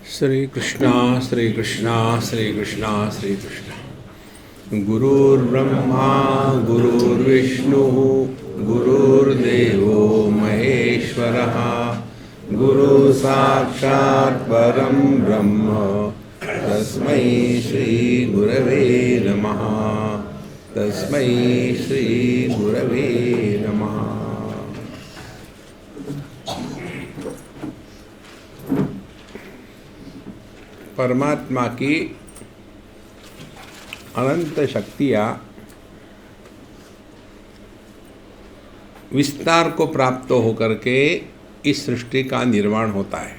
श्री कृष्णा श्री कृष्णा श्री कृष्णा श्री कृष्णा। गुरुर्ब्रह्मा गुरुर्विष्णु गुरुर्देवो महेश्वरः गुरु साक्षात् परं ब्रह्म तस्मै श्री गुरवे नमः। तस्मै श्री गुरवे नमः। परमात्मा की अनंत शक्तियाँ विस्तार को प्राप्त होकर के इस सृष्टि का निर्माण होता है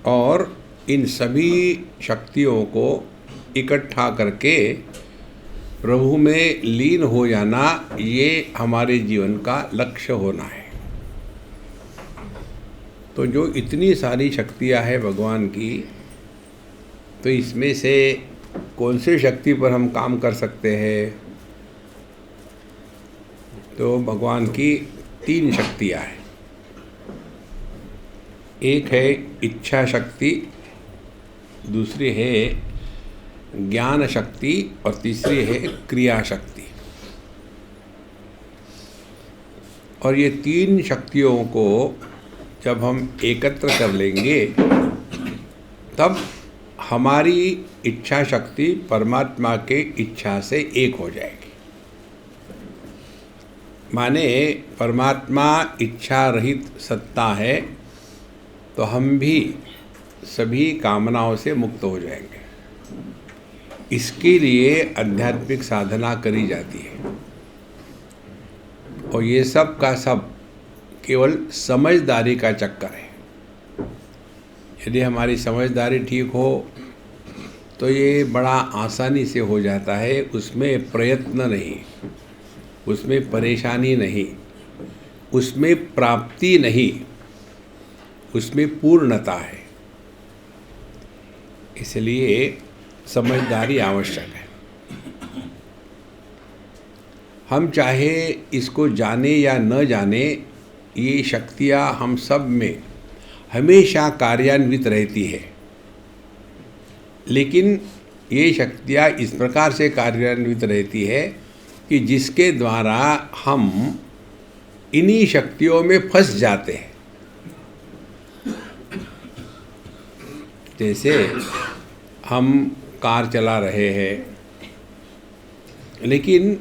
और इन सभी शक्तियों को इकट्ठा करके प्रभु में लीन हो जाना, ये हमारे जीवन का लक्ष्य होना है। तो जो इतनी सारी शक्तियाँ हैं भगवान की, तो इसमें से कौन सी शक्ति पर हम काम कर सकते हैं? तो भगवान की तीन शक्तियाँ हैं। एक है इच्छा शक्ति, दूसरी है ज्ञान शक्ति और तीसरी है क्रिया शक्ति। और ये तीन शक्तियों को जब हम एकत्र कर लेंगे तब हमारी इच्छा शक्ति परमात्मा के इच्छा से एक हो जाएगी। माने परमात्मा इच्छा रहित सत्ता है तो हम भी सभी कामनाओं से मुक्त हो जाएंगे। इसके लिए आध्यात्मिक साधना करी जाती है और ये सब का सब केवल समझदारी का चक्कर है। यदि हमारी समझदारी ठीक हो तो ये बड़ा आसानी से हो जाता है। उसमें प्रयत्न नहीं, उसमें परेशानी नहीं, उसमें प्राप्ति नहीं, उसमें पूर्णता है। इसलिए समझदारी आवश्यक है। हम चाहे इसको जाने या न जाने, ये शक्तियाँ हम सब में हमेशा कार्यान्वित रहती है। लेकिन ये शक्तियाँ इस प्रकार से कार्यान्वित रहती है कि जिसके द्वारा हम इन्हीं शक्तियों में फंस जाते हैं। जैसे हम कार चला रहे हैं, लेकिन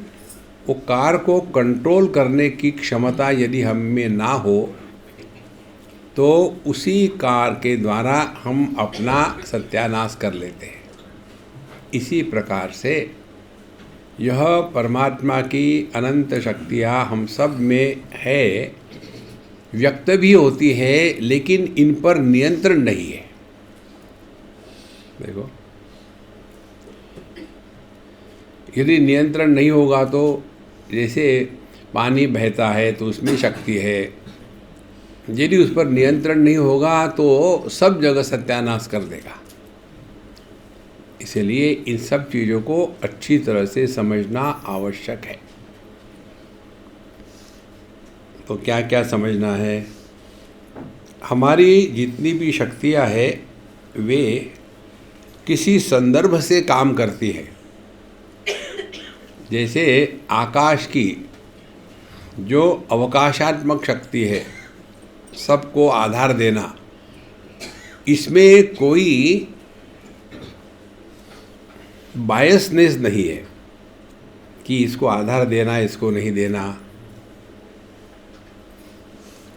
वो कार को कंट्रोल करने की क्षमता यदि हम में ना हो तो उसी कार के द्वारा हम अपना सत्यानाश कर लेते हैं। इसी प्रकार से यह परमात्मा की अनंत शक्तियाँ हम सब में है, व्यक्त भी होती है, लेकिन इन पर नियंत्रण नहीं है। देखो, यदि नियंत्रण नहीं होगा तो जैसे पानी बहता है तो उसमें शक्ति है, यदि उस पर नियंत्रण नहीं होगा तो सब जगह सत्यानाश कर देगा। इसलिए इन सब चीज़ों को अच्छी तरह से समझना आवश्यक है। तो क्या क्या समझना है? हमारी जितनी भी शक्तियाँ हैं वे किसी संदर्भ से काम करती है। जैसे आकाश की जो अवकाशात्मक शक्ति है, सबको आधार देना, इसमें कोई बायसनेस नहीं है कि इसको आधार देना, इसको नहीं देना।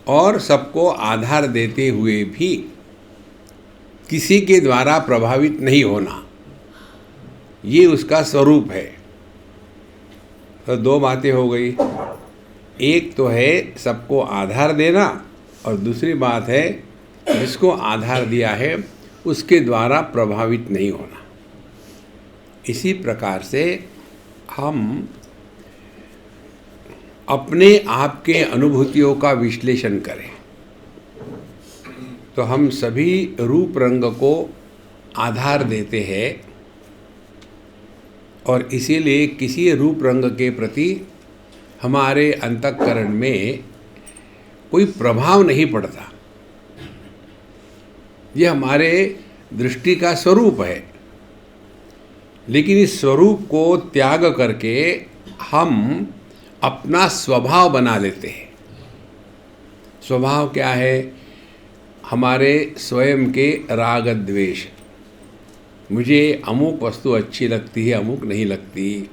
और सबको आधार देते हुए भी किसी के द्वारा प्रभावित नहीं होना, ये उसका स्वरूप है। तो दो बातें हो गई। एक तो है सबको आधार देना और दूसरी बात है जिसको आधार दिया है उसके द्वारा प्रभावित नहीं होना। इसी प्रकार से हम अपने आप के अनुभूतियों का विश्लेषण करें तो हम सभी रूप रंग को आधार देते हैं और इसीलिए किसी रूप रंग के प्रति हमारे अंतःकरण में कोई प्रभाव नहीं पड़ता। ये हमारे दृष्टि का स्वरूप है। लेकिन इस स्वरूप को त्याग करके हम अपना स्वभाव बना लेते हैं। स्वभाव क्या है? हमारे स्वयं के राग द्वेष। मुझे अमुक वस्तु अच्छी लगती है, अमुक नहीं लगती।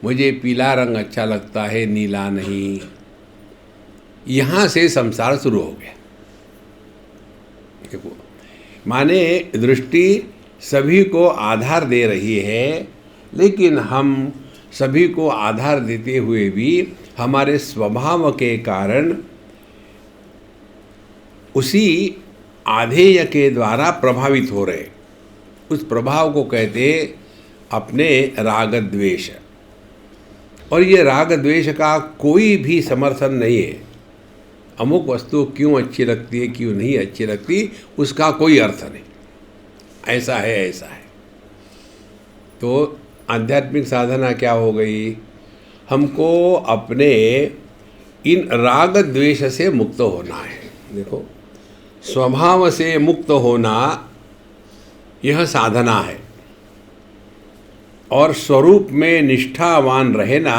मुझे पीला रंग अच्छा लगता है, नीला नहीं। यहाँ से संसार शुरू हो गया। देखो, माने दृष्टि सभी को आधार दे रही है, लेकिन हम सभी को आधार देते हुए भी हमारे स्वभाव के कारण उसी आधेय के द्वारा प्रभावित हो रहे। उस प्रभाव को कहते अपने राग द्वेष। और ये राग द्वेष का कोई भी समर्थन नहीं है। अमुक वस्तु क्यों अच्छी लगती है, क्यों नहीं अच्छी लगती, उसका कोई अर्थ नहीं। ऐसा है, ऐसा है। तो आध्यात्मिक साधना क्या हो गई? हमको अपने इन राग द्वेष से मुक्त होना है। देखो, स्वभाव से मुक्त होना यह साधना है, और स्वरूप में निष्ठावान रहना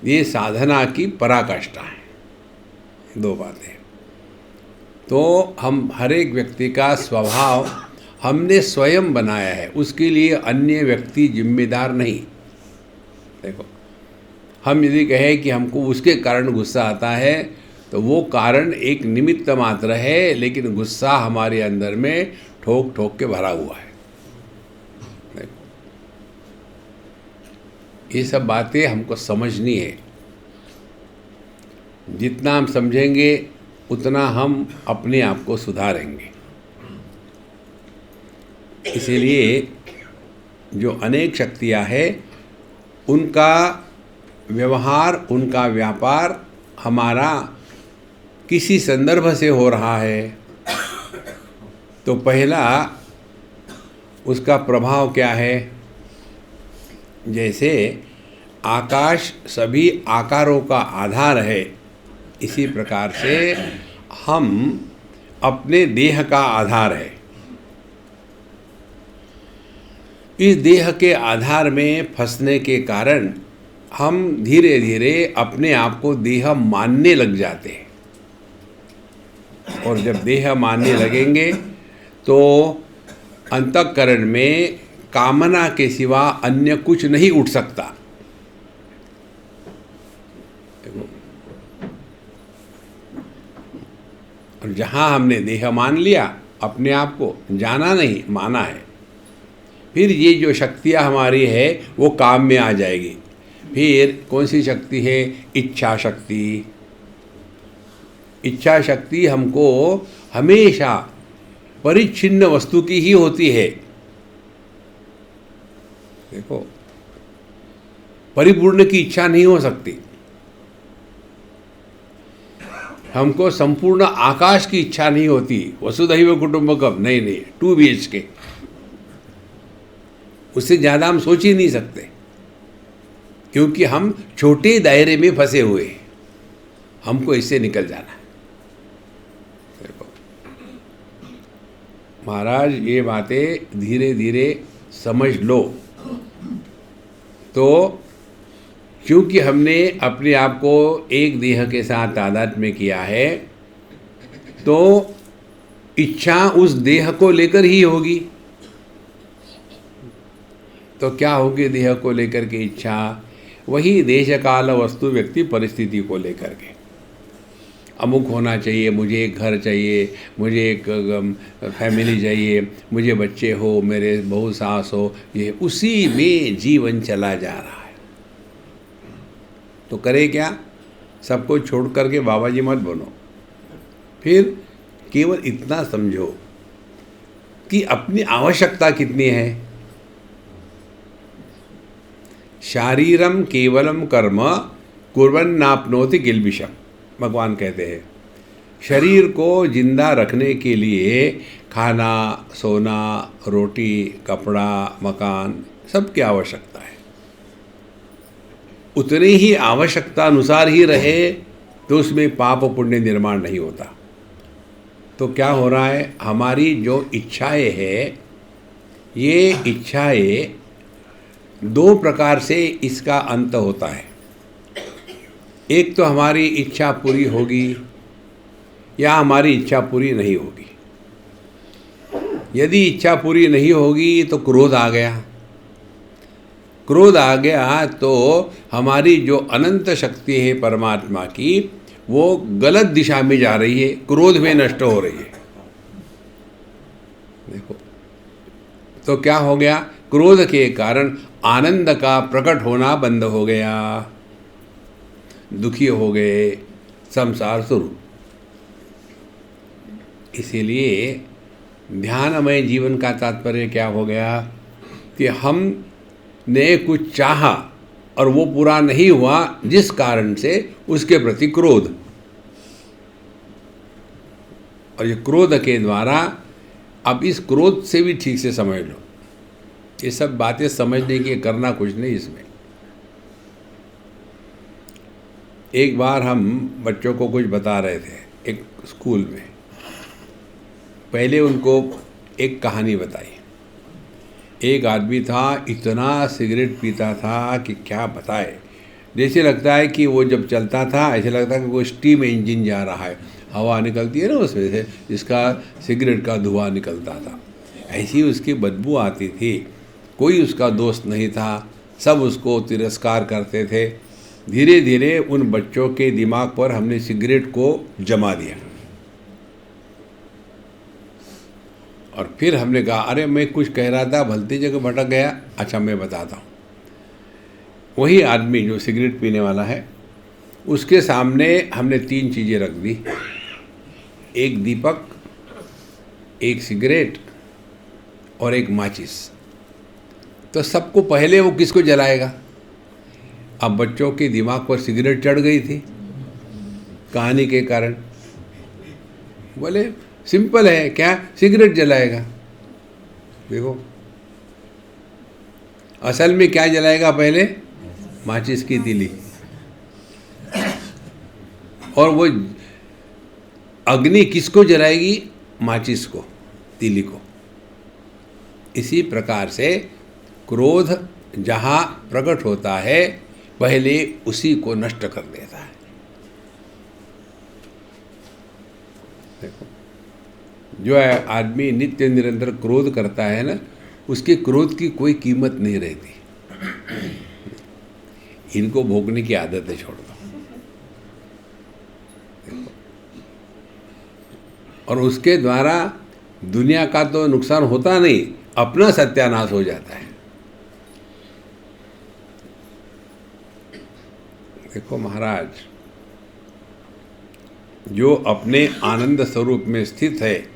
ये साधना की पराकाष्ठा है। दो बातें। तो हम हर एक व्यक्ति का स्वभाव हमने स्वयं बनाया है, उसके लिए अन्य व्यक्ति जिम्मेदार नहीं। देखो, हम यदि कहें कि हमको उसके कारण गुस्सा आता है, तो वो कारण एक निमित्त मात्र है, लेकिन गुस्सा हमारे अंदर में ठोक ठोक के भरा हुआ है। ये सब बातें हमको समझनी है। जितना हम समझेंगे उतना हम अपने आप को सुधारेंगे। इसीलिए जो अनेक शक्तियाँ हैं, उनका व्यवहार, उनका व्यापार हमारा किसी संदर्भ से हो रहा है, तो पहला उसका प्रभाव क्या है? जैसे आकाश सभी आकारों का आधार है, इसी प्रकार से हम अपने देह का आधार है। इस देह के आधार में फंसने के कारण हम धीरे धीरे अपने आप को देह मानने लग जाते हैं। और जब देह मानने लगेंगे तो अंतःकरण में कामना के सिवा अन्य कुछ नहीं उठ सकता। और जहाँ हमने देह मान लिया, अपने आप को जाना नहीं, माना है, फिर ये जो शक्तियाँ हमारी है वो काम में आ जाएगी। फिर कौन सी शक्ति है? इच्छा शक्ति। इच्छा शक्ति हमको हमेशा परिच्छिन्न वस्तु की ही होती है। देखो, परिपूर्ण की इच्छा नहीं हो सकती। हमको संपूर्ण आकाश की इच्छा नहीं होती। वसुधैव कुटुंबकम, नहीं, 2 BHK, उससे ज़्यादा हम सोच ही नहीं सकते, क्योंकि हम छोटे दायरे में फंसे हुए हैं। हमको इससे निकल जाना है। देखो महाराज, ये बातें धीरे धीरे समझ लो। तो क्योंकि हमने अपने आप को एक देह के साथ तादात्म्य में किया है, तो इच्छा उस देह को लेकर ही होगी। तो क्या होगी देह को लेकर के इच्छा? वही देश काल वस्तु व्यक्ति परिस्थिति को लेकर के। अमुक होना चाहिए, मुझे एक घर चाहिए, मुझे एक फैमिली चाहिए, मुझे बच्चे हो, मेरे बहू सास हो, ये उसी में जीवन चला जा रहा है। तो करे क्या? सबको छोड़ करके बाबा जी मत बनो। फिर केवल इतना समझो कि अपनी आवश्यकता कितनी है। शारीरम केवलम कर्म कुर्वन्नाप्नोति किल्बिषम, भगवान कहते हैं। शरीर को जिंदा रखने के लिए खाना, सोना, रोटी, कपड़ा, मकान सब की आवश्यकता है। उतनी ही आवश्यकता अनुसार ही रहे तो उसमें पाप पुण्य निर्माण नहीं होता। तो क्या हो रहा है, हमारी जो इच्छाएं है, ये इच्छाएं दो प्रकार से इसका अंत होता है। एक तो हमारी इच्छा पूरी होगी या हमारी इच्छा पूरी नहीं होगी। यदि इच्छा पूरी नहीं होगी तो क्रोध आ गया। क्रोध आ गया तो हमारी जो अनंत शक्ति है परमात्मा की, वो गलत दिशा में जा रही है, क्रोध में नष्ट हो रही है। देखो, तो क्या हो गया, क्रोध के कारण आनंद का प्रकट होना बंद हो गया, दुखी हो गए, संसार शुरू। इसीलिए ध्यानमय जीवन का तात्पर्य क्या हो गया कि हमने कुछ चाहा और वो पूरा नहीं हुआ, जिस कारण से उसके प्रति क्रोध, और ये क्रोध के द्वारा, अब इस क्रोध से भी ठीक से समझ लो, ये सब बातें समझने की, करना कुछ नहीं इसमें। एक बार हम बच्चों को कुछ बता रहे थे एक स्कूल में। पहले उनको एक कहानी बताई। एक आदमी था, इतना सिगरेट पीता था कि क्या बताए। जैसे लगता है कि वो जब चलता था ऐसे लगता है कि वो स्टीम इंजन जा रहा है, हवा निकलती है ना उसमें से, जिसका सिगरेट का धुआं निकलता था, ऐसी उसकी बदबू आती थी। कोई उसका दोस्त नहीं था, सब उसको तिरस्कार करते थे। धीरे धीरे उन बच्चों के दिमाग पर हमने सिगरेट को जमा दिया और फिर हमने कहा, अरे मैं कुछ कह रहा था, भलती जगह भटक गया। अच्छा मैं बताता हूँ। वही आदमी जो सिगरेट पीने वाला है, उसके सामने हमने 3 चीज़ें रख दी, एक दीपक, एक सिगरेट और एक माचिस। तो सबको पहले वो किसको जलाएगा? अब बच्चों के दिमाग पर सिगरेट चढ़ गई थी कहानी के कारण। बोले सिंपल है, क्या सिगरेट जलाएगा। देखो असल में क्या जलाएगा, पहले माचिस की तीली, और वो अग्नि किसको जलाएगी? माचिस को, तीली को। इसी प्रकार से क्रोध जहाँ प्रकट होता है, पहले उसी को नष्ट कर देता है। देखो, जो आदमी नित्य निरंतर क्रोध करता है ना, उसके क्रोध की कोई कीमत नहीं रहती। इनको भोगने की आदत है, छोड़ दो। और उसके द्वारा दुनिया का तो नुकसान होता नहीं, अपना सत्यानाश हो जाता है। देखो महाराज, जो अपने आनंद स्वरूप में स्थित है,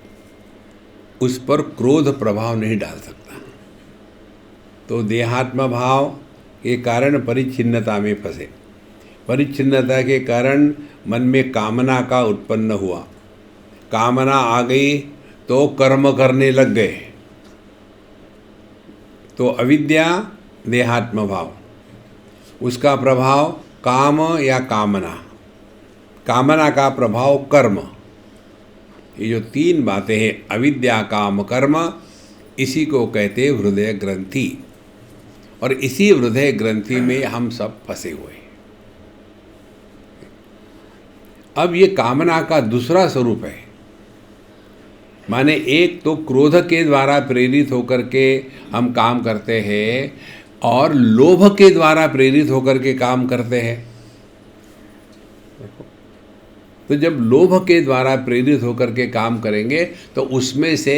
उस पर क्रोध प्रभाव नहीं डाल सकता। तो देहात्म भाव के कारण परिच्छिन्नता में फंसे। परिच्छिन्नता के कारण मन में कामना का उत्पन्न हुआ। कामना आ गई तो कर्म करने लग गए। तो अविद्या, देहात्म भाव, उसका प्रभाव काम या कामना, कामना का प्रभाव कर्म। ये जो 3 बातें हैं, अविद्या, काम, कर्म, इसी को कहते हैं हृदय ग्रंथि। और इसी हृदय ग्रंथि में हम सब फंसे हुए हैं। अब ये कामना का दूसरा स्वरूप है। माने एक तो क्रोध के द्वारा प्रेरित होकर के हम काम करते हैं, और लोभ के द्वारा प्रेरित होकर के काम करते हैं। तो जब लोभ के द्वारा प्रेरित होकर के काम करेंगे तो उसमें से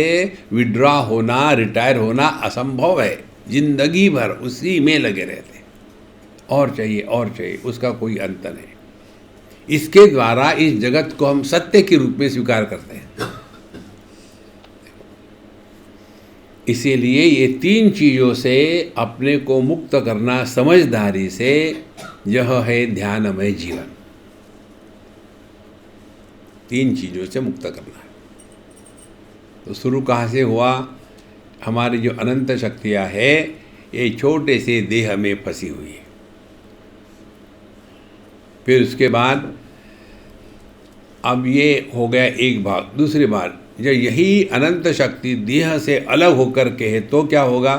विड्रॉ होना, रिटायर होना असंभव है। जिंदगी भर उसी में लगे रहते हैं, और चाहिए और चाहिए, उसका कोई अंत नहीं। इसके द्वारा इस जगत को हम सत्य के रूप में स्वीकार करते हैं। इसीलिए ये 3 चीज़ों से अपने को मुक्त करना समझदारी से, यह है ध्यानमय जीवन। 3 चीज़ों से मुक्त करना है। तो शुरू कहाँ से हुआ? हमारी जो अनंत शक्तियाँ है, ये छोटे से देह में फंसी हुई है। फिर उसके बाद अब ये हो गया एक भाग। दूसरी बात, जब यही अनंत शक्ति देह से अलग होकर के है तो क्या होगा?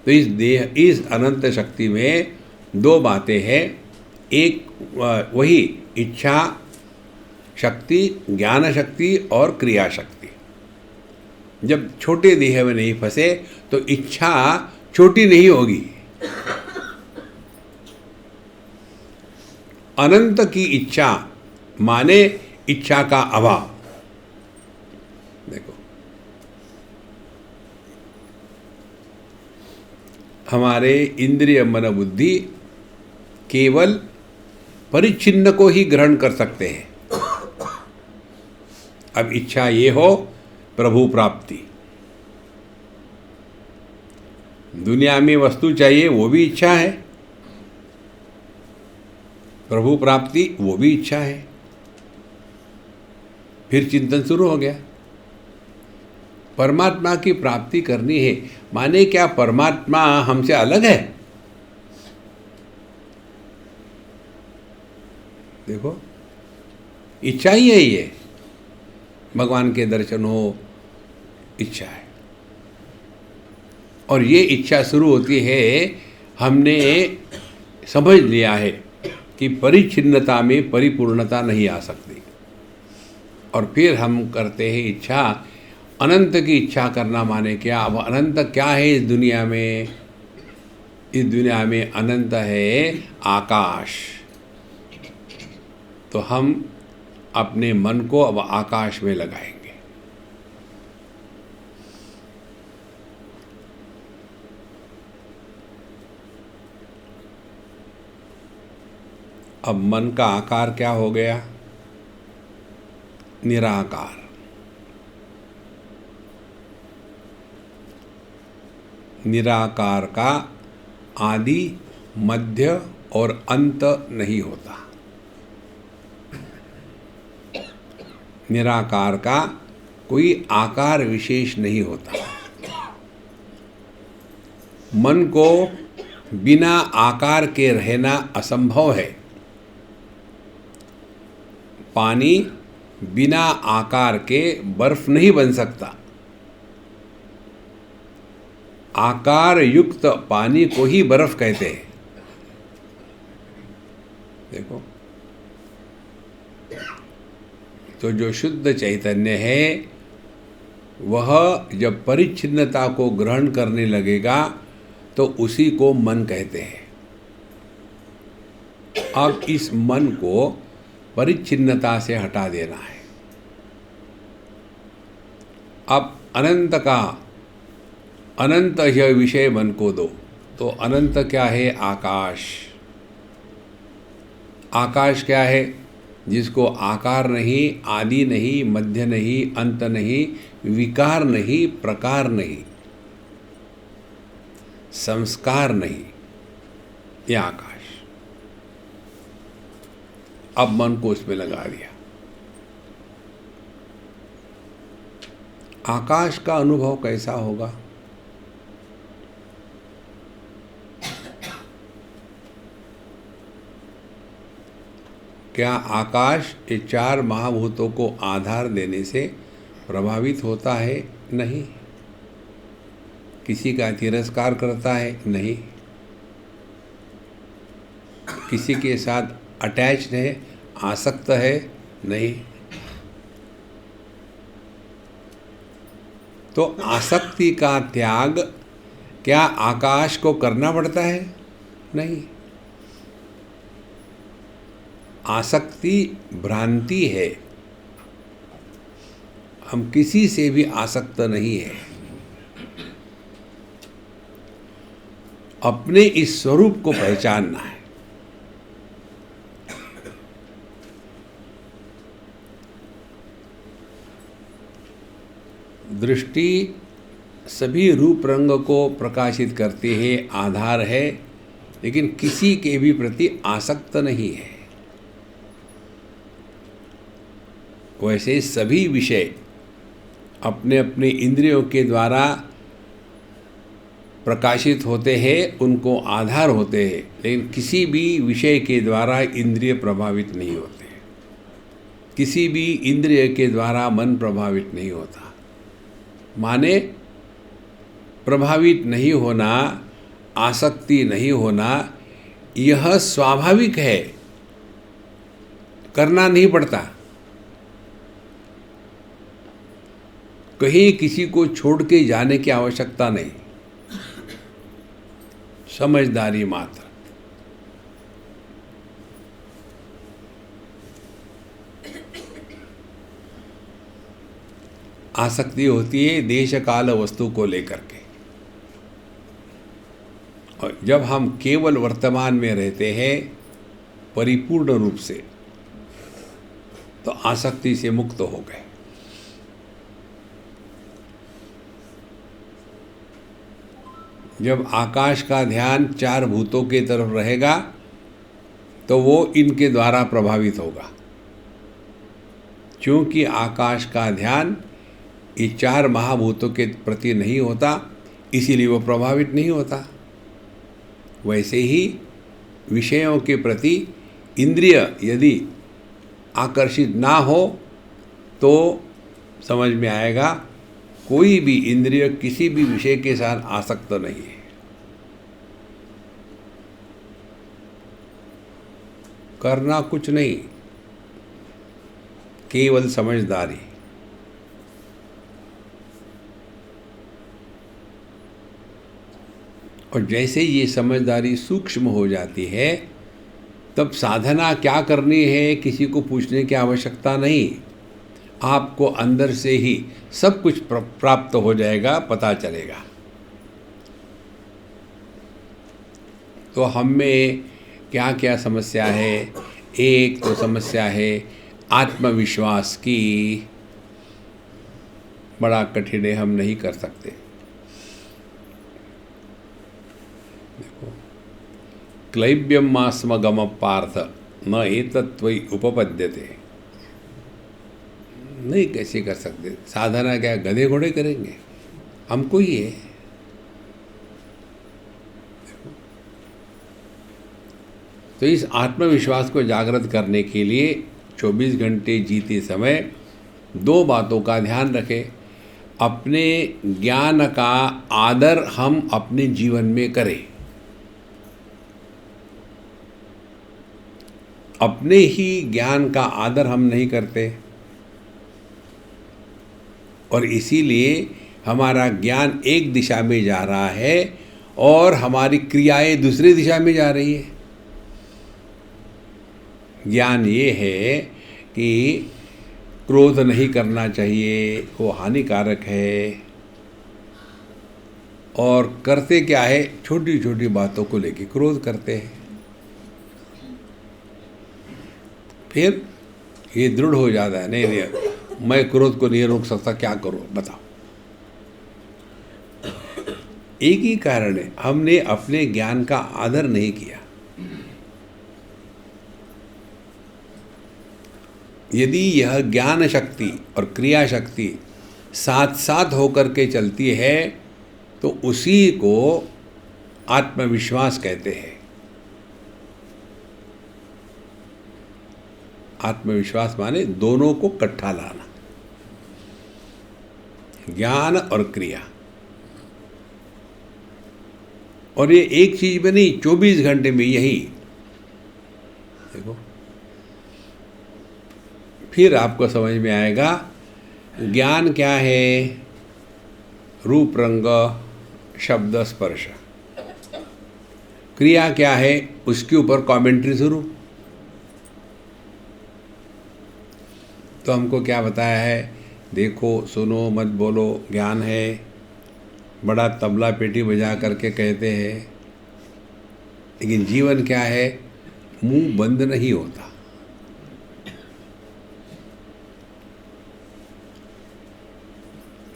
तो इस अनंत शक्ति में दो बातें हैं। एक वही इच्छा शक्ति, ज्ञान शक्ति और क्रिया शक्ति। जब छोटे देह में नहीं फंसे तो इच्छा छोटी नहीं होगी। अनंत की इच्छा माने इच्छा का अभाव। देखो, हमारे इंद्रिय मन बुद्धि केवल परिच्छिन्न को ही ग्रहण कर सकते हैं। अब इच्छा ये हो प्रभु प्राप्ति, दुनिया में वस्तु चाहिए वो भी इच्छा है, प्रभु प्राप्ति वो भी इच्छा है। फिर चिंतन शुरू हो गया। परमात्मा की प्राप्ति करनी है माने क्या परमात्मा हमसे अलग है? देखो, इच्छा ही है ये, भगवान के दर्शन हो, इच्छा है। और ये इच्छा शुरू होती है, हमने समझ लिया है कि परिच्छिन्नता में परिपूर्णता नहीं आ सकती, और फिर हम करते हैं इच्छा। अनंत की इच्छा करना माने क्या? अब अनंत क्या है इस दुनिया में? इस दुनिया में अनंत है आकाश। तो हम अपने मन को अब आकाश में लगाएंगे। अब मन का आकार क्या हो गया? निराकार। निराकार का आदि मध्य और अंत नहीं होता। निराकार का कोई आकार विशेष नहीं होता। मन को बिना आकार के रहना असंभव है। पानी बिना आकार के बर्फ नहीं बन सकता। आकार युक्त पानी को ही बर्फ कहते हैं। देखो, तो जो शुद्ध चैतन्य है वह जब परिच्छिन्नता को ग्रहण करने लगेगा तो उसी को मन कहते हैं। अब इस मन को परिच्छिन्नता से हटा देना है। अब अनंत यह विषय मन को दो। तो अनंत क्या है? आकाश। आकाश क्या है? जिसको आकार नहीं, आदि नहीं, मध्य नहीं, अंत नहीं, विकार नहीं, प्रकार नहीं, संस्कार नहीं, यह आकाश। अब मन को उसमें लगा दिया। आकाश का अनुभव कैसा होगा? क्या आकाश ये चार महाभूतों को आधार देने से प्रभावित होता है? नहीं। किसी का तिरस्कार करता है? नहीं। किसी के साथ अटैच्ड है, आसक्त है? नहीं। तो आसक्ति का त्याग क्या आकाश को करना पड़ता है? नहीं। आसक्ति भ्रांति है। हम किसी से भी आसक्त नहीं है। अपने इस स्वरूप को पहचानना है। दृष्टि सभी रूप रंग को प्रकाशित करती है, आधार है, लेकिन किसी के भी प्रति आसक्त नहीं है। वैसे सभी विषय अपने अपने इंद्रियों के द्वारा प्रकाशित होते हैं, उनको आधार होते हैं, लेकिन किसी भी विषय के द्वारा इंद्रिय प्रभावित नहीं होते। किसी भी इंद्रिय के द्वारा मन प्रभावित नहीं होता। माने प्रभावित नहीं होना, आसक्ति नहीं होना, यह स्वाभाविक है, करना नहीं पड़ता। कहीं किसी को छोड़ के जाने की आवश्यकता नहीं, समझदारी मात्र। आसक्ति होती है देश काल वस्तु को लेकर के, और जब हम केवल वर्तमान में रहते हैं परिपूर्ण रूप से, तो आसक्ति से मुक्त हो गए। जब आकाश का ध्यान चार भूतों के तरफ रहेगा तो वो इनके द्वारा प्रभावित होगा। क्योंकि आकाश का ध्यान ये चार महाभूतों के प्रति नहीं होता, इसीलिए वो प्रभावित नहीं होता। वैसे ही विषयों के प्रति इंद्रिय यदि आकर्षित ना हो तो समझ में आएगा कोई भी इंद्रिय किसी भी विषय के साथ आसक्त नहीं है। करना कुछ नहीं, केवल समझदारी। और जैसे ये समझदारी सूक्ष्म हो जाती है, तब साधना क्या करनी है किसी को पूछने की आवश्यकता नहीं। आपको अंदर से ही सब कुछ प्राप्त हो जाएगा, पता चलेगा। तो हम में क्या क्या समस्या है? एक तो समस्या है आत्मविश्वास की, बड़ा कठिन है, हम नहीं कर सकते। देखो, क्लैब्यम मास्मगम पार्थ न एतत्वै उपपद्यते। नहीं, कैसे कर सकते? साधना क्या गधे घोड़े करेंगे? हमको ही है। तो इस आत्मविश्वास को जागृत करने के लिए 24 घंटे जीते समय दो बातों का ध्यान रखें। अपने ज्ञान का आदर हम अपने जीवन में करें। अपने ही ज्ञान का आदर हम नहीं करते, और इसीलिए हमारा ज्ञान एक दिशा में जा रहा है और हमारी क्रियाएं दूसरी दिशा में जा रही है। ज्ञान ये है कि क्रोध नहीं करना चाहिए, वो हानिकारक है, और करते क्या है, छोटी छोटी बातों को लेके क्रोध करते हैं। फिर ये दृढ़ हो जाता है, नहीं मैं क्रोध को नहीं रोक सकता, क्या करूं बताओ। एक ही कारण है, हमने अपने ज्ञान का आदर नहीं किया। यदि यह ज्ञान शक्ति और क्रिया शक्ति साथ साथ होकर के चलती है तो उसी को आत्मविश्वास कहते हैं। आत्मविश्वास माने दोनों को इकट्ठा लाना, ज्ञान और क्रिया। और ये एक चीज में नहीं, 24 घंटे में यही। देखो, फिर आपको समझ में आएगा ज्ञान क्या है। रूप रंग शब्द स्पर्श। क्रिया क्या है, उसके ऊपर कमेंट्री शुरू। तो हमको क्या बताया है, देखो सुनो मत बोलो, ज्ञान है। बड़ा तबला पेटी बजा करके कहते हैं, लेकिन जीवन क्या है, मुंह बंद नहीं होता।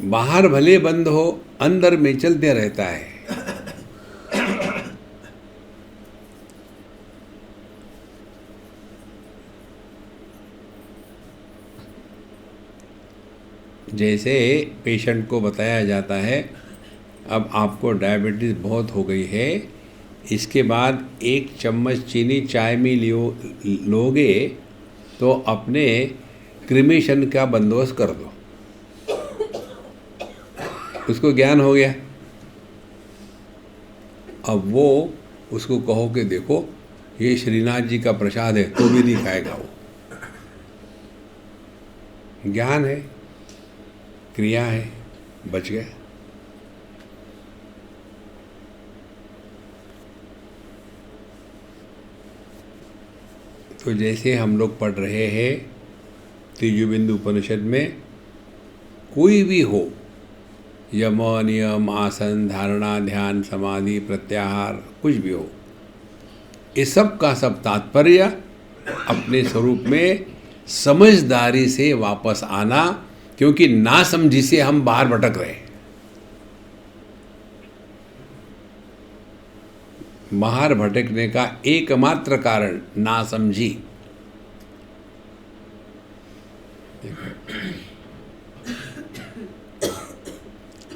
बाहर भले बंद हो, अंदर में चलते रहता है। जैसे पेशेंट को बताया जाता है, अब आपको डायबिटीज़ बहुत हो गई है, इसके बाद 1 चम्मच चीनी चाय में लोगे तो अपने क्रिमेशन का बंदोबस्त कर दो, उसको ज्ञान हो गया। अब वो उसको कहो कि देखो ये श्रीनाथ जी का प्रसाद है, तो भी नहीं खाएगा वो। ज्ञान है, क्रिया है, बच गया। तो जैसे हम लोग पढ़ रहे हैं तिजुबिंदु उपनिषद में, कोई भी हो, यम नियम आसन धारणा ध्यान समाधि प्रत्याहार कुछ भी हो, इस सब का सब तात्पर्य अपने स्वरूप में समझदारी से वापस आना, क्योंकि ना समझी से हम बाहर भटक रहे हैं। बाहर भटकने का एकमात्र कारण ना समझी।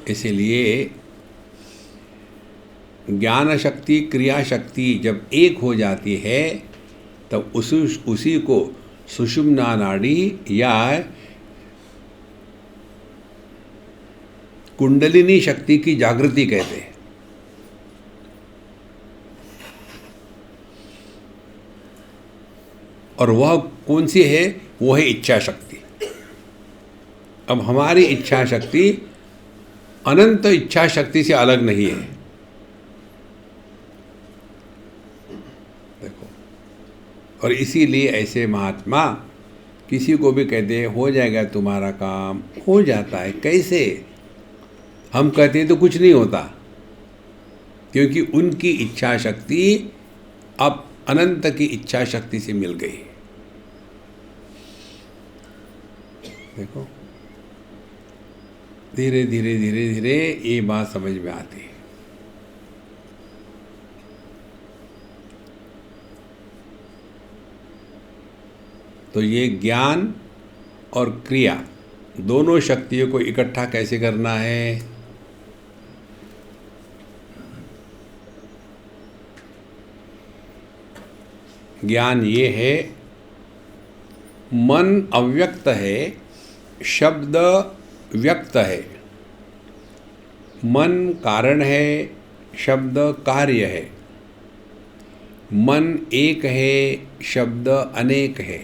इसीलिए ज्ञान शक्ति क्रिया शक्ति जब एक हो जाती है तब उसी को सुषुम्ना नाड़ी या कुंडलिनी शक्ति की जागृति कहते हैं। और वह कौन सी है? वो है इच्छा शक्ति। अब हमारी इच्छा शक्ति अनंत इच्छा शक्ति से अलग नहीं है। देखो, और इसीलिए ऐसे महात्मा किसी को भी कहते हैं हो जाएगा तुम्हारा काम, हो जाता है। कैसे? हम कहते हैं तो कुछ नहीं होता, क्योंकि उनकी इच्छा शक्ति अब अनंत की इच्छा शक्ति से मिल गई। देखो, धीरे धीरे धीरे धीरे ये बात समझ में आती है। तो ये ज्ञान और क्रिया दोनों शक्तियों को इकट्ठा कैसे करना है? ज्ञान ये है, मन अव्यक्त है, शब्द व्यक्त है। मन कारण है, शब्द कार्य है। मन एक है, शब्द अनेक है।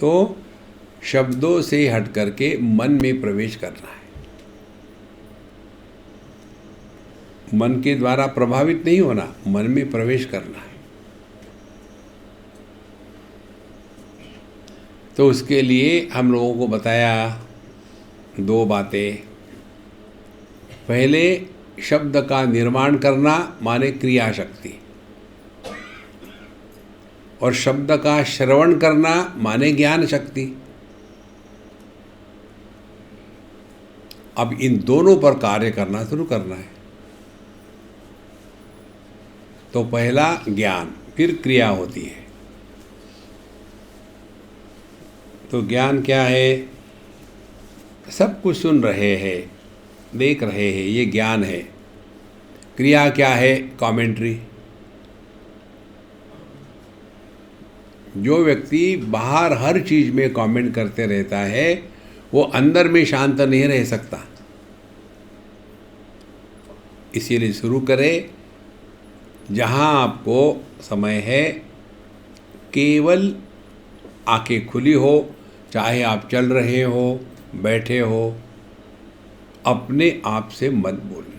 तो शब्दों से हट करके मन में प्रवेश करना है। मन के द्वारा प्रभावित नहीं होना, मन में प्रवेश करना है। तो उसके लिए हम लोगों को बताया दो बातें। पहले शब्द का निर्माण करना माने क्रिया शक्ति, और शब्द का श्रवण करना माने ज्ञान शक्ति। अब इन दोनों पर कार्य करना शुरू करना है। तो पहला ज्ञान, फिर क्रिया होती है। तो ज्ञान क्या है? सब कुछ सुन रहे हैं, देख रहे हैं, ये ज्ञान है। क्रिया क्या है? कमेंट्री। जो व्यक्ति बाहर हर चीज में कमेंट करते रहता है वो अंदर में शांत नहीं रह सकता। इसीलिए शुरू करें, जहाँ आपको समय है केवल आंखें खुली हो, चाहे आप चल रहे हो, बैठे हो, अपने आप से मत बोलना।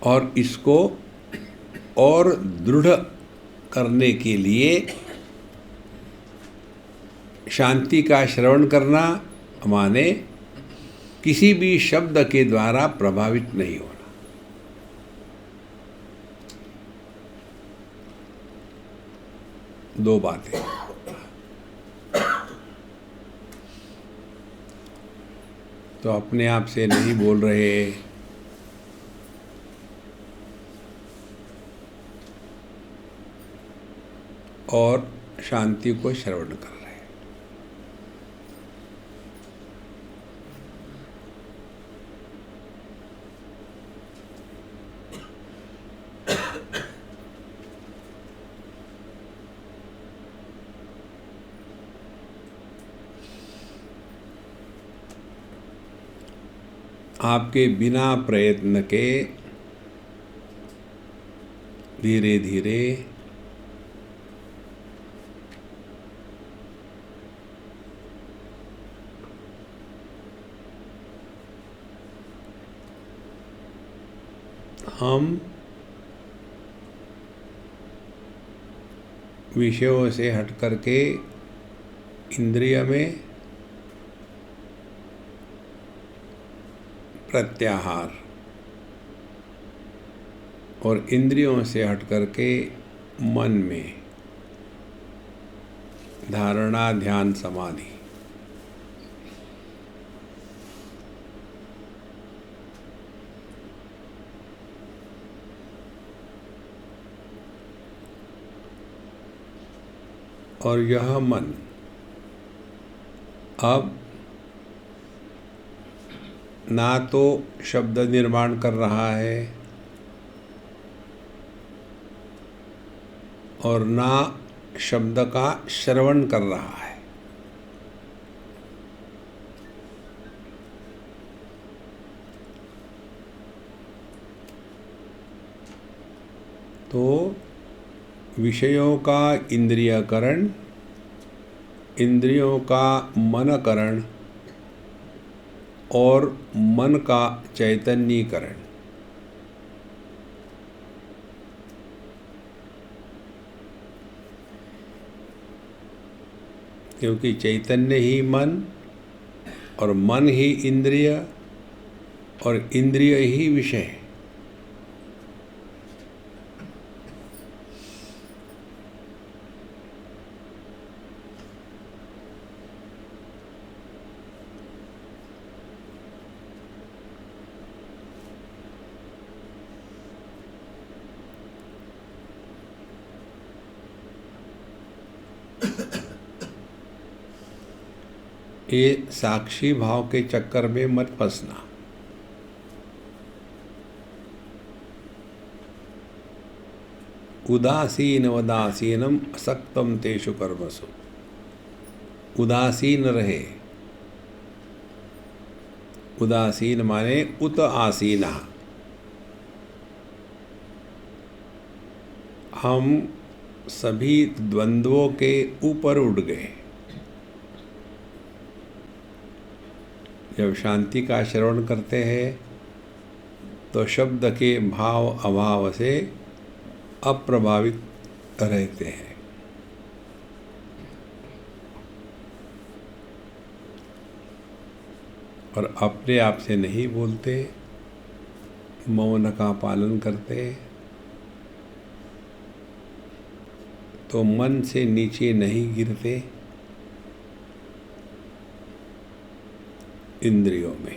और इसको और दृढ़ करने के लिए शांति का श्रवण करना माने किसी भी शब्द के द्वारा प्रभावित नहीं होना। दो बातें। तो अपने आप से नहीं बोल रहे, और शांति को श्रवण कर रहे हैं। आपके बिना प्रयत्न के धीरे धीरे हम विषयों से हट करके इंद्रिय में प्रत्याहार और इंद्रियों से हट करके मन में धारणा, ध्यान, समाधि, और यह मन अब ना तो शब्द निर्माण कर रहा है और ना शब्द का श्रवण कर रहा है। तो विषयों का इंद्रियकरण, इंद्रियों का मनकरण और मन का चैतन्यीकरण, क्योंकि चैतन्य ही मन और मन ही इंद्रिय और इंद्रिय ही विषय। ये साक्षी भाव के चक्कर में मत फंसना। उदासीन वदासीनम असक्तम तेषु कर्मसु। उदासीन रहे। उदासीन माने उत आसीना। हम सभी द्वंद्वों के ऊपर उठ गए। जब शांति का श्रवण करते हैं तो शब्द के भाव अभाव से अप्रभावित रहते हैं। और अपने आप से नहीं बोलते, मौन का पालन करते, तो मन से नीचे नहीं गिरते इंद्रियों में।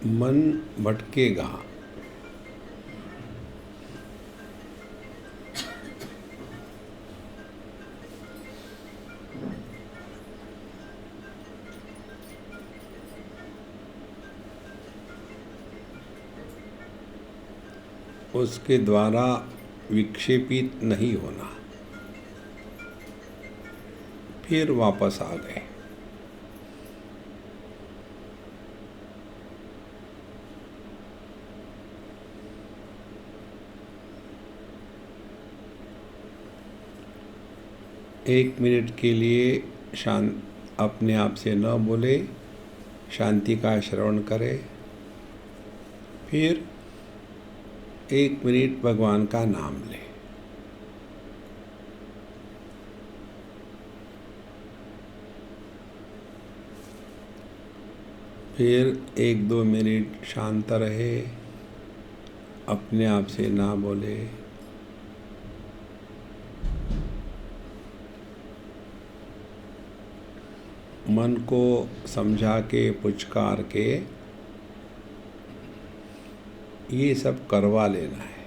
मन भटकेगा। उसके द्वारा विक्षेपित नहीं होना। फिर वापस आ गए। एक मिनट के लिए शांत अपने आप से न बोले, शांति का श्रवण करें। फिर 1 मिनट भगवान का नाम लें। फिर 1-2 मिनट शांत रहे, अपने आप से ना बोले। मन को समझा के, पुचकार के ये सब करवा लेना है।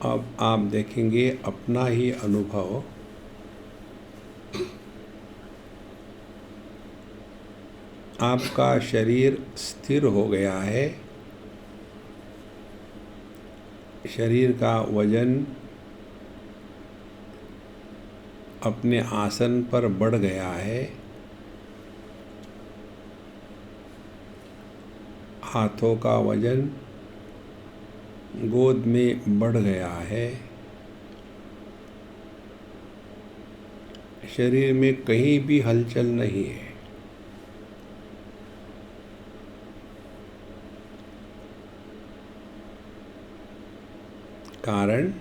अब आप देखेंगे अपना ही अनुभव आपका शरीर स्थिर हो गया है। शरीर का वजन अपने आसन पर बढ़ गया है। हाथों का वजन गोद में बढ़ गया है। शरीर में कहीं भी हलचल नहीं है। कारण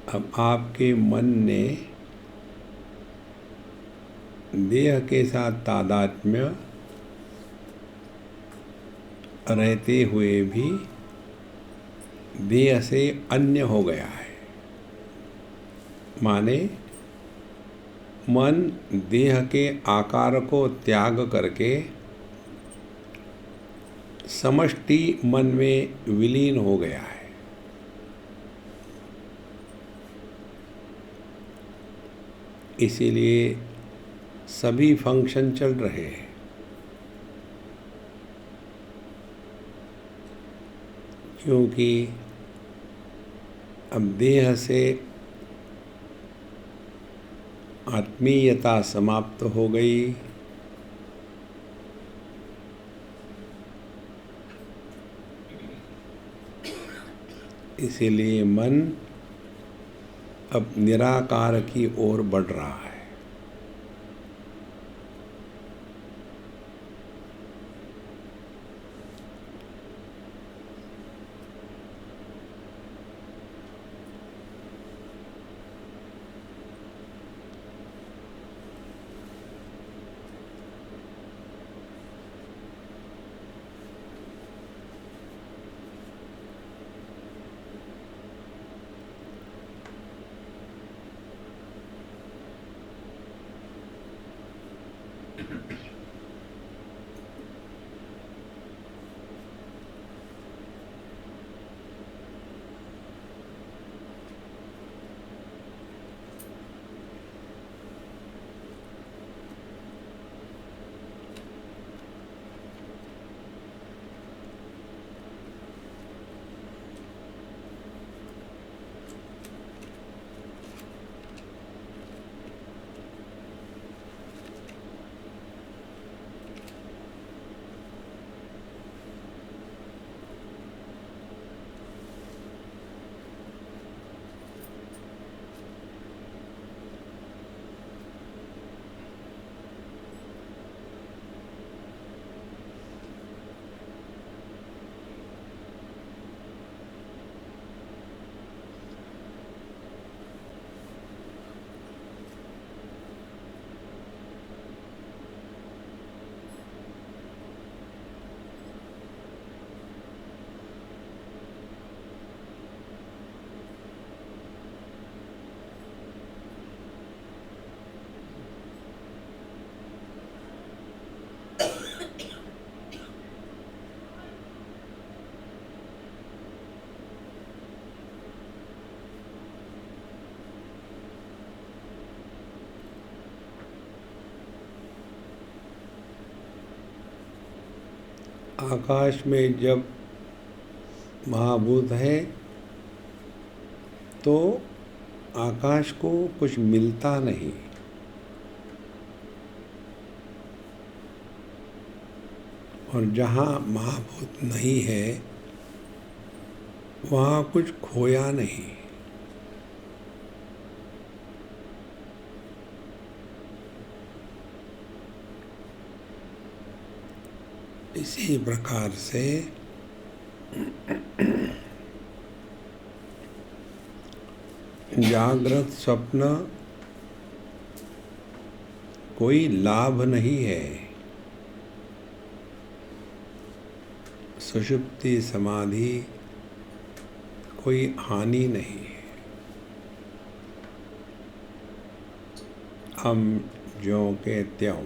अब आपके मन ने देह के साथ तादात्म्य रहते हुए भी देह से अन्य हो गया है। माने मन देह के आकार को त्याग करके समष्टि मन में विलीन हो गया है। इसीलिए सभी फंक्शन चल रहे हैं। क्योंकि अब देह से आत्मीयता समाप्त हो गई। इसीलिए मन अब निराकार की ओर बढ़ रहा है। आकाश में जब महाभूत है तो आकाश को कुछ मिलता नहीं, और जहाँ महाभूत नहीं है वहाँ कुछ खोया नहीं। इसी प्रकार से जागृत स्वप्न कोई लाभ नहीं है, सुषुप्ति समाधि कोई हानि नहीं है। हम ज्यों के त्यों।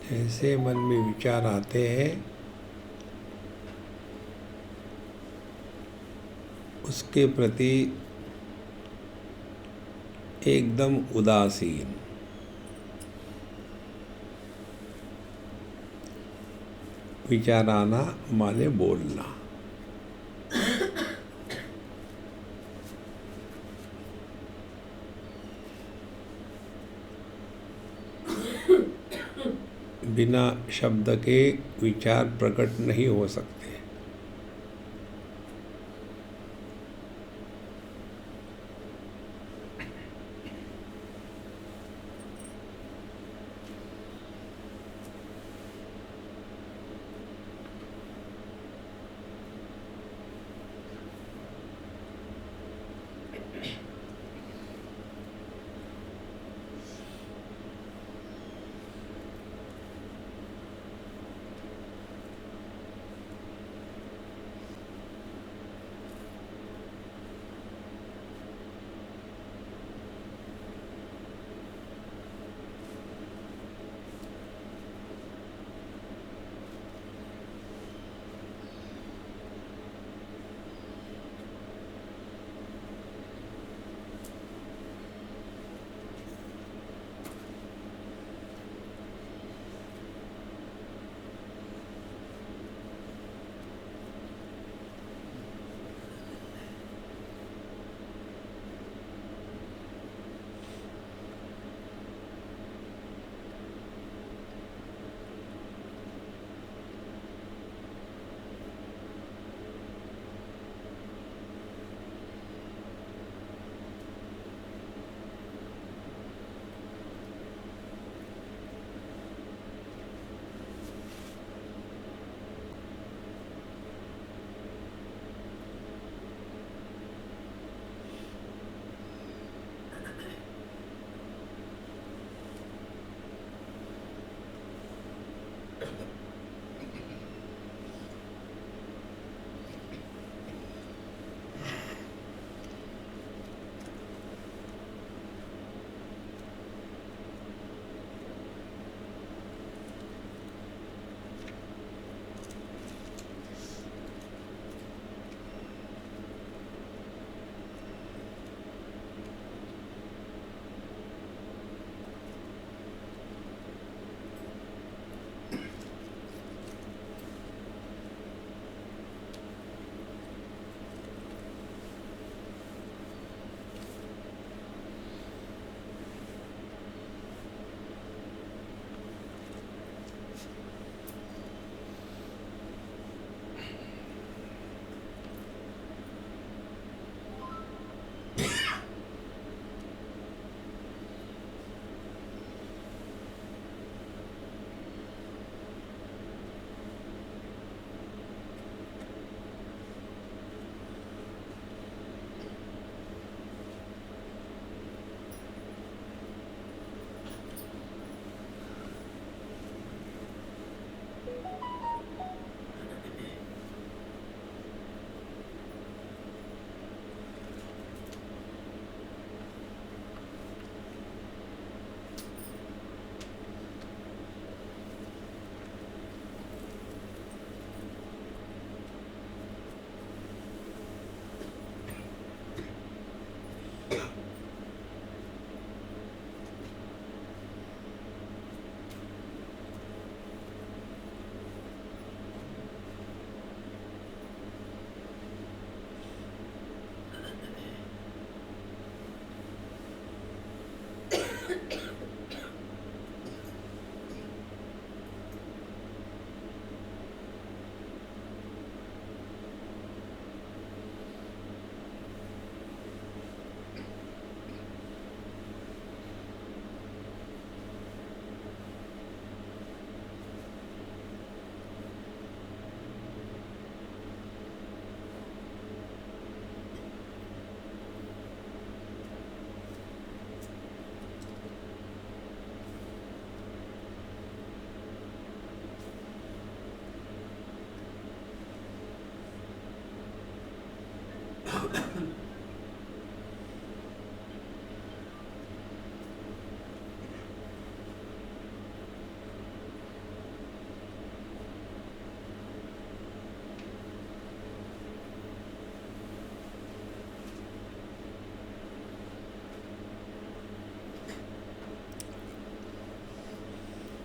जैसे मन में विचार आते हैं उसके प्रति एकदम उदासीन, विचार आना माने बोलना। बिना शब्द के विचार प्रकट नहीं हो सकते।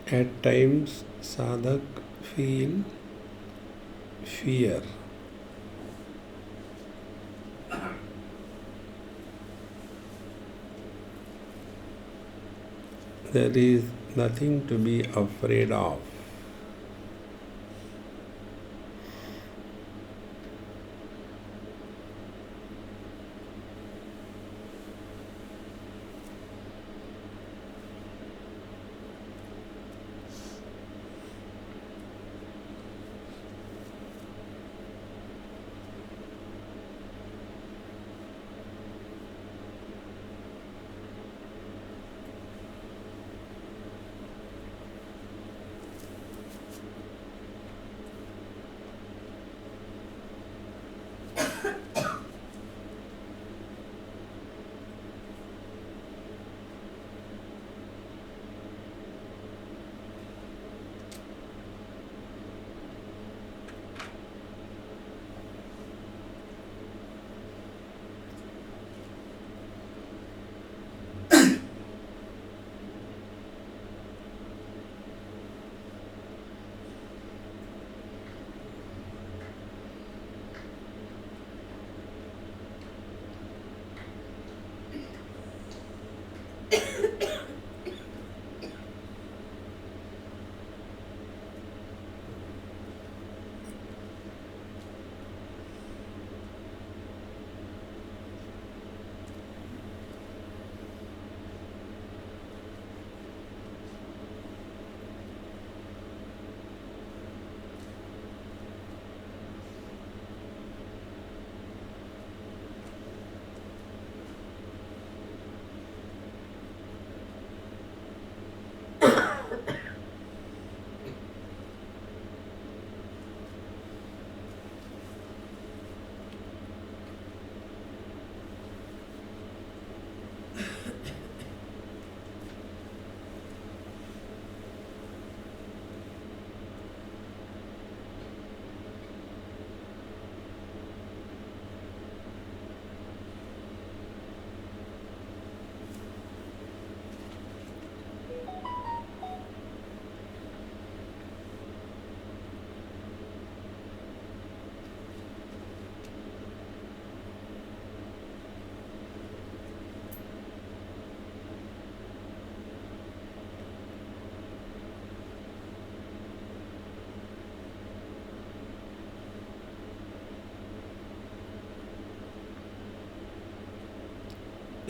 At times, sadhak feel fear. There is nothing to be afraid of.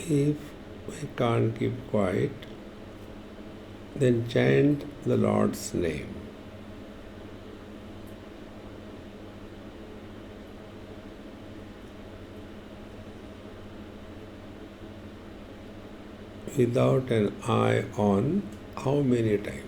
If I can't keep quiet, then chant the Lord's name. Without an eye on how many times.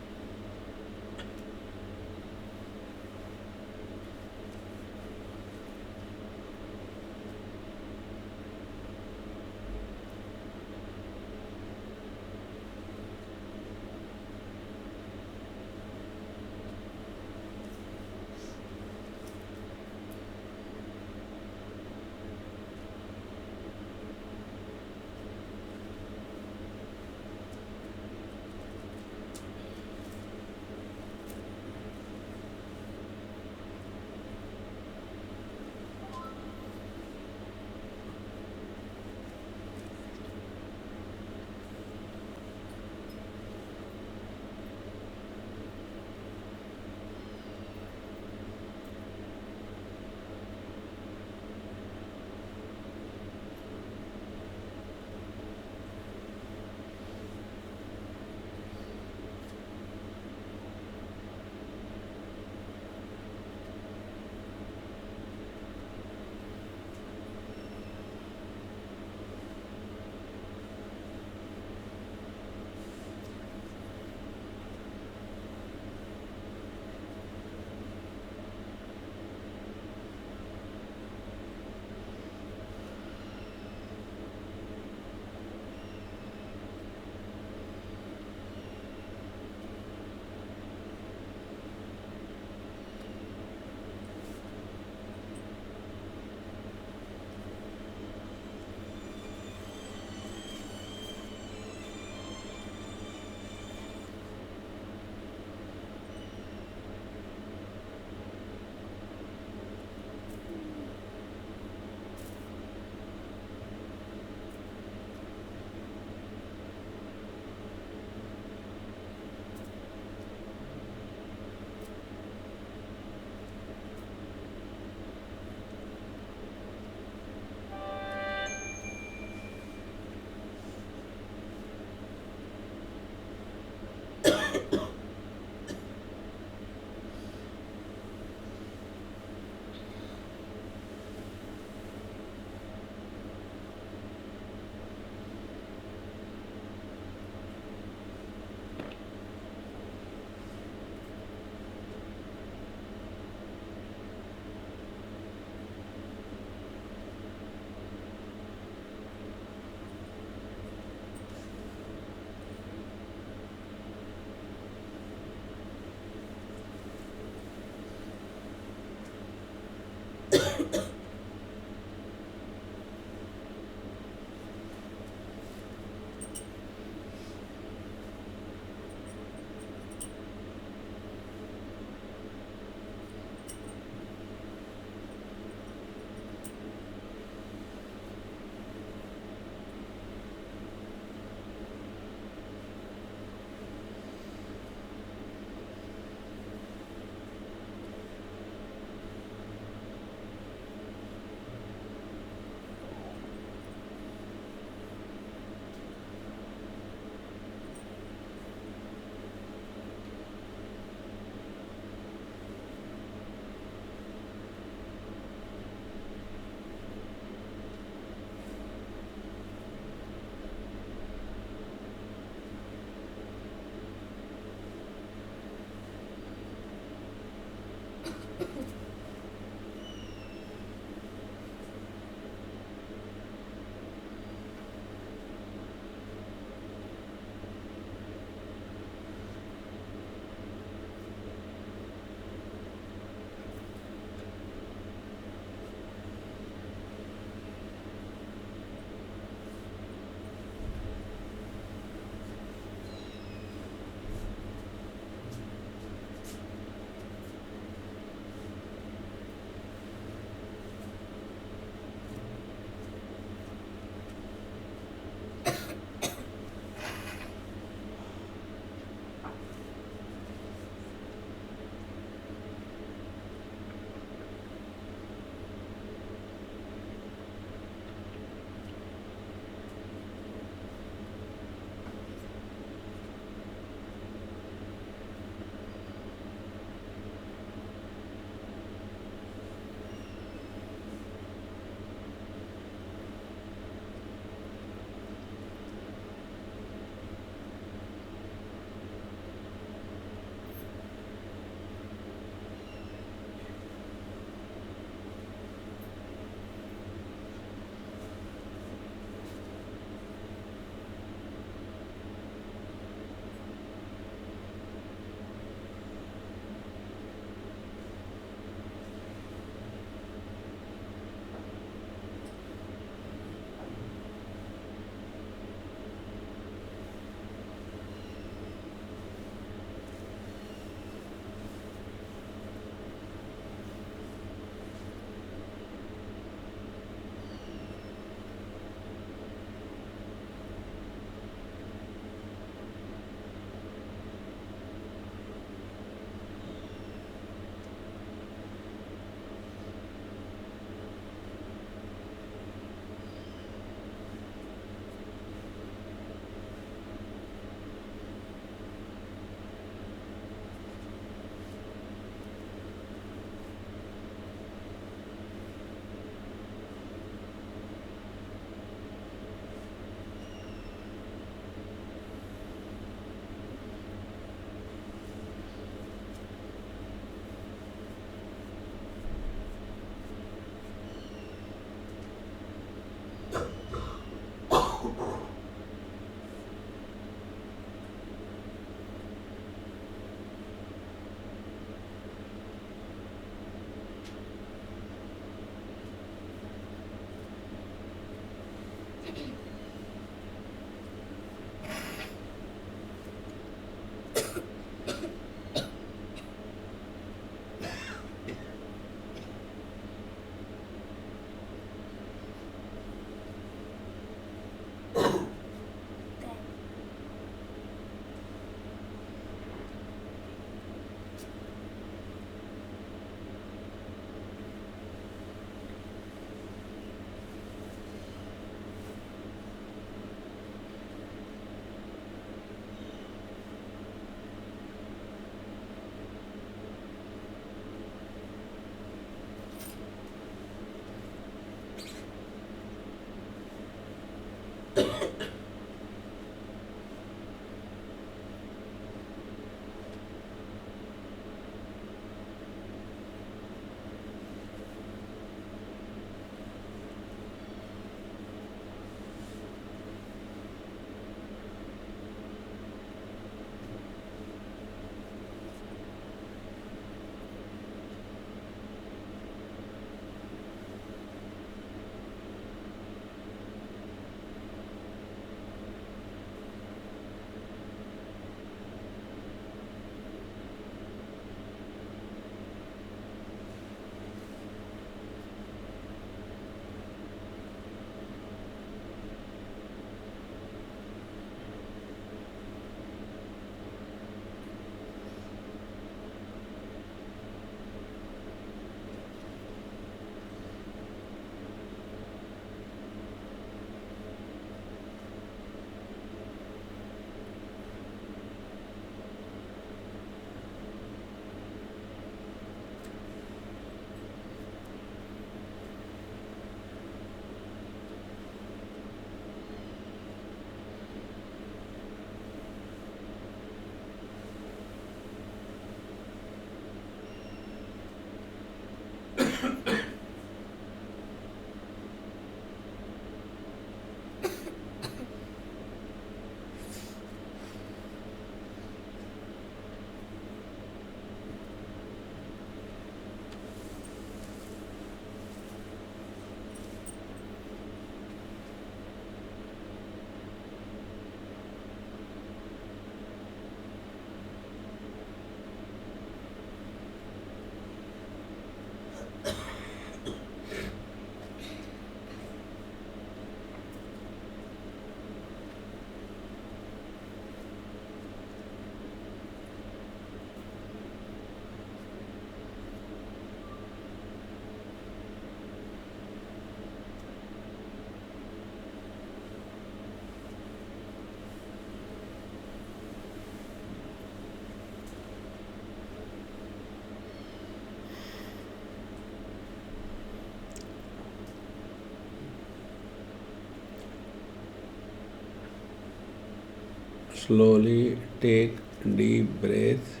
Slowly take deep breath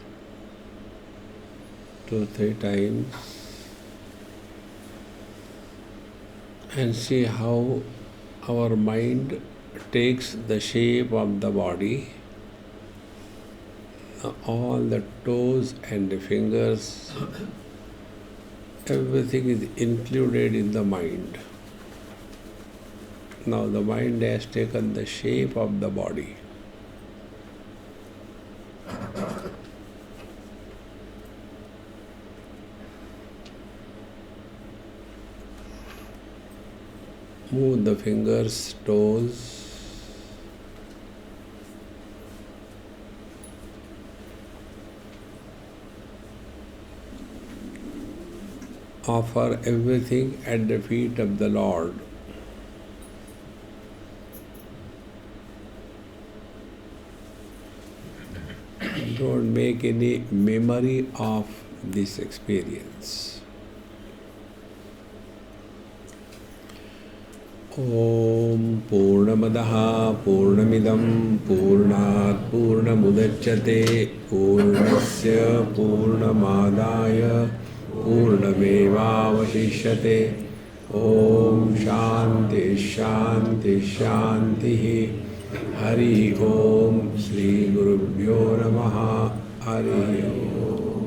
2-3 times and see how our mind takes the shape of the body. All the toes and the fingers, everything is included in the mind. Now the mind has taken the shape of the body. Move the fingers, toes. Offer everything at the feet of the Lord. Don't make any memory of this experience. Om Purnamadaha Purnamidam Purnat Purnamudachyate Purnasya Purnamadaya Purnamevavashishyate. Om Shanti Shanti Shanti. Hari Om Shri Gurubhyo Namaha. Hari Om.